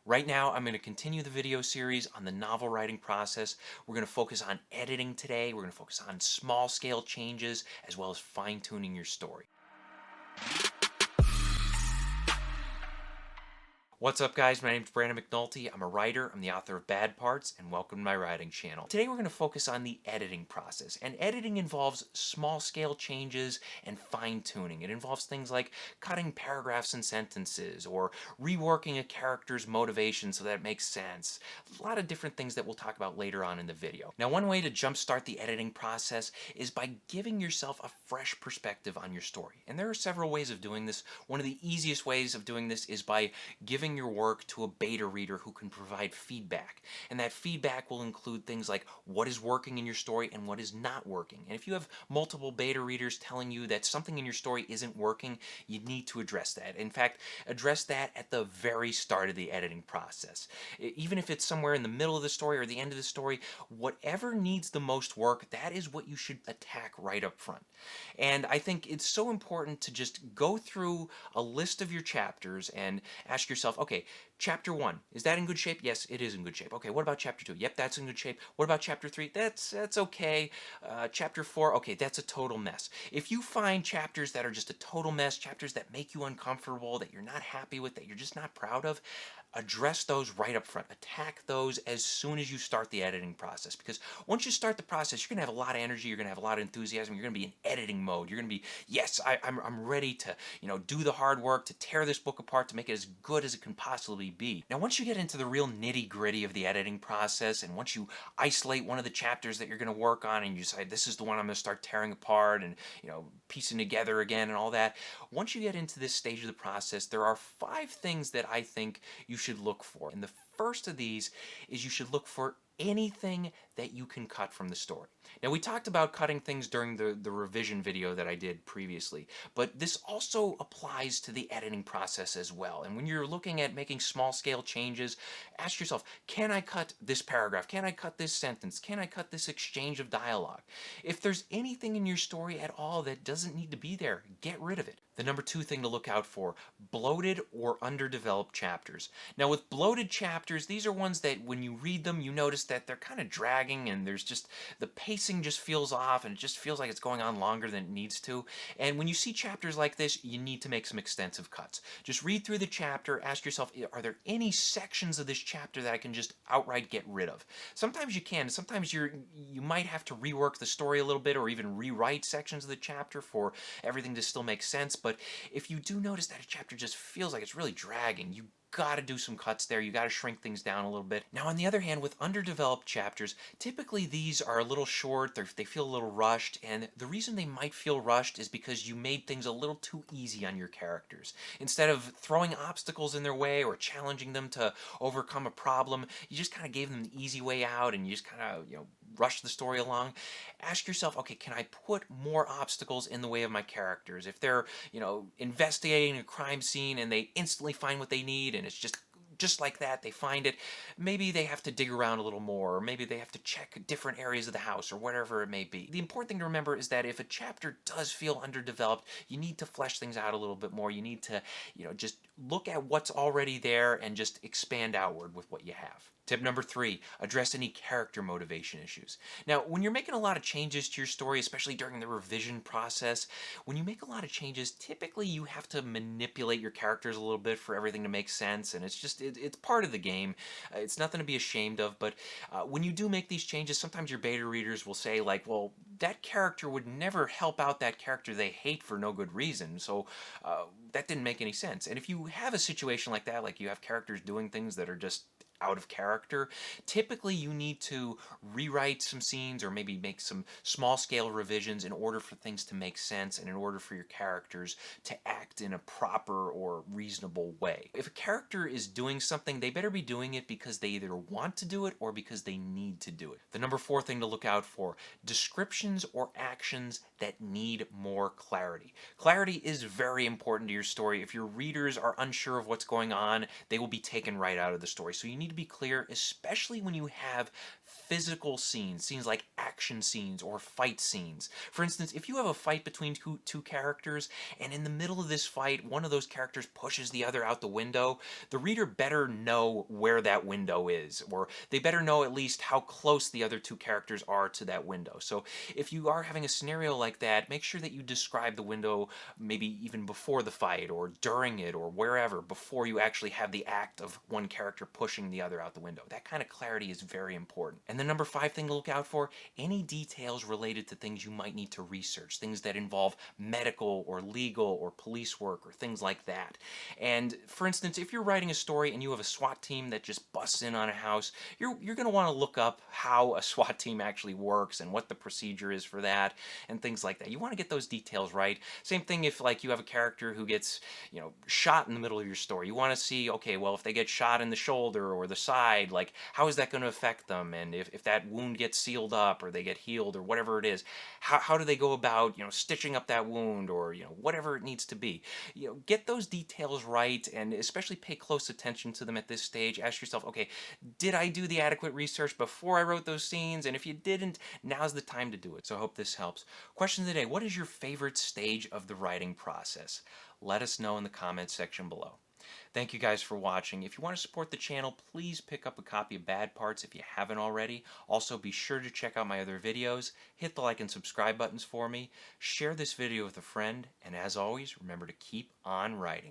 Right now, I'm going to continue the video series on the novel writing process. We're going to focus on editing today. We're going to focus on small scale changes as well as fine tuning your story. What's up, guys? My name is Brandon McNulty. I'm a writer. I'm the author of Bad Parts, and welcome to my writing channel. Today we're going to focus on the editing process, and editing involves small-scale changes and fine-tuning. It involves things like cutting paragraphs and sentences, or reworking a character's motivation so that it makes sense. A lot of different things that we'll talk about later on in the video. Now, one way to jumpstart the editing process is by giving yourself a fresh perspective on your story. And there are several ways of doing this. One of the easiest ways of doing this is by giving your work to a beta reader who can provide feedback. And that feedback will include things like what is working in your story and what is not working. And if you have multiple beta readers telling you that something in your story isn't working, you need to address that. In fact, address that at the very start of the editing process. Even if it's somewhere in the middle of the story or the end of the story, whatever needs the most work, that is what you should attack right up front. And I think it's so important to just go through a list of your chapters and ask yourself, okay, chapter 1, is that in good shape? Yes, it is in good shape. Okay, what about chapter 2? Yep, that's in good shape. What about chapter 3? That's okay. Chapter 4, okay, that's a total mess. If you find chapters that are just a total mess, chapters that make you uncomfortable, that you're not happy with, that you're just not proud of, address those right up front. Attack those as soon as you start the editing process, because once you start the process, you're going to have a lot of energy, you're going to have a lot of enthusiasm, you're going to be in editing mode. You're going to be, yes, I'm ready to, do the hard work, to tear this book apart, to make it as good as it can possibly be. Now, once you get into the real nitty-gritty of the editing process, and once you isolate one of the chapters that you're going to work on, and you decide this is the one I'm going to start tearing apart and, piecing together again and all that, once you get into this stage of the process, there are 5 things that I think you should look for. And the first of these is you should look for anything that you can cut from the story. Now, we talked about cutting things during the revision video that I did previously, but this also applies to the editing process as well. And when you're looking at making small scale changes, ask yourself, can I cut this paragraph? Can I cut this sentence? Can I cut this exchange of dialogue? If there's anything in your story at all that doesn't need to be there, get rid of it. The number 2 thing to look out for, bloated or underdeveloped chapters. Now, with bloated chapters, these are ones that when you read them, you notice that they're kind of dragging and there's just, the pacing just feels off and it just feels like it's going on longer than it needs to. And when you see chapters like this, you need to make some extensive cuts. Just read through the chapter, ask yourself, are there any sections of this chapter that I can just outright get rid of? Sometimes you can. Sometimes you might have to rework the story a little bit or even rewrite sections of the chapter for everything to still make sense. But if you do notice that a chapter just feels like it's really dragging, you got to do some cuts there. You got to shrink things down a little bit. Now, on the other hand, with underdeveloped chapters, typically these are a little short. They feel a little rushed. And the reason they might feel rushed is because you made things a little too easy on your characters. Instead of throwing obstacles in their way or challenging them to overcome a problem, you just kind of gave them the easy way out and you just kind of, rush the story along. Ask yourself, okay, can I put more obstacles in the way of my characters? If they're, investigating a crime scene and they instantly find what they need and it's just like that, they find it, maybe they have to dig around a little more, or maybe they have to check different areas of the house, or whatever it may be. The important thing to remember is that if a chapter does feel underdeveloped, you need to flesh things out a little bit more. You need to, just look at what's already there and just expand outward with what you have. Tip number 3, address any character motivation issues. Now, when you're making a lot of changes to your story, especially during the revision process, when you make a lot of changes, typically you have to manipulate your characters a little bit for everything to make sense, and it's part of the game. It's nothing to be ashamed of, but when you do make these changes, sometimes your beta readers will say, like, well, that character would never help out that character they hate for no good reason, so that didn't make any sense. And if you have a situation like that, like you have characters doing things that are just out of character, typically you need to rewrite some scenes or maybe make some small scale revisions in order for things to make sense and in order for your characters to act in a proper or reasonable way. If a character is doing something, they better be doing it because they either want to do it or because they need to do it. The number 4 thing to look out for, descriptions or actions that need more clarity. Clarity is very important to your story. If your readers are unsure of what's going on, they will be taken right out of the story. So you need to be clear, especially when you have physical scenes like action scenes or fight scenes. For instance, if you have a fight between two characters, and in the middle of this fight, one of those characters pushes the other out the window, the reader better know where that window is, or they better know at least how close the other two characters are to that window. So if you are having a scenario like that, make sure that you describe the window maybe even before the fight or during it or wherever, before you actually have the act of one character pushing the other out the window. That kind of clarity is very important. And the number 5 thing to look out for, any details related to things you might need to research, things that involve medical or legal or police work or things like that. And for instance, if you're writing a story and you have a SWAT team that just busts in on a house, you're going to want to look up how a SWAT team actually works and what the procedure is for that and things like that. You want to get those details right. Same thing if like you have a character who gets, shot in the middle of your story. You want to see, okay, well, if they get shot in the shoulder or the side, like how is that going to affect them? And if that wound gets sealed up or they get healed or whatever it is, how do they go about, stitching up that wound or, whatever it needs to be. Get those details right, and especially pay close attention to them at this stage. Ask yourself, okay, did I do the adequate research before I wrote those scenes? And if you didn't, now's the time to do it. So I hope this helps. Question of the day, what is your favorite stage of the writing process? Let us know in the comments section below. Thank you guys for watching. If you want to support the channel, please pick up a copy of Bad Parts if you haven't already. Also, be sure to check out my other videos. Hit the like and subscribe buttons for me. Share this video with a friend. And as always, remember to keep on writing.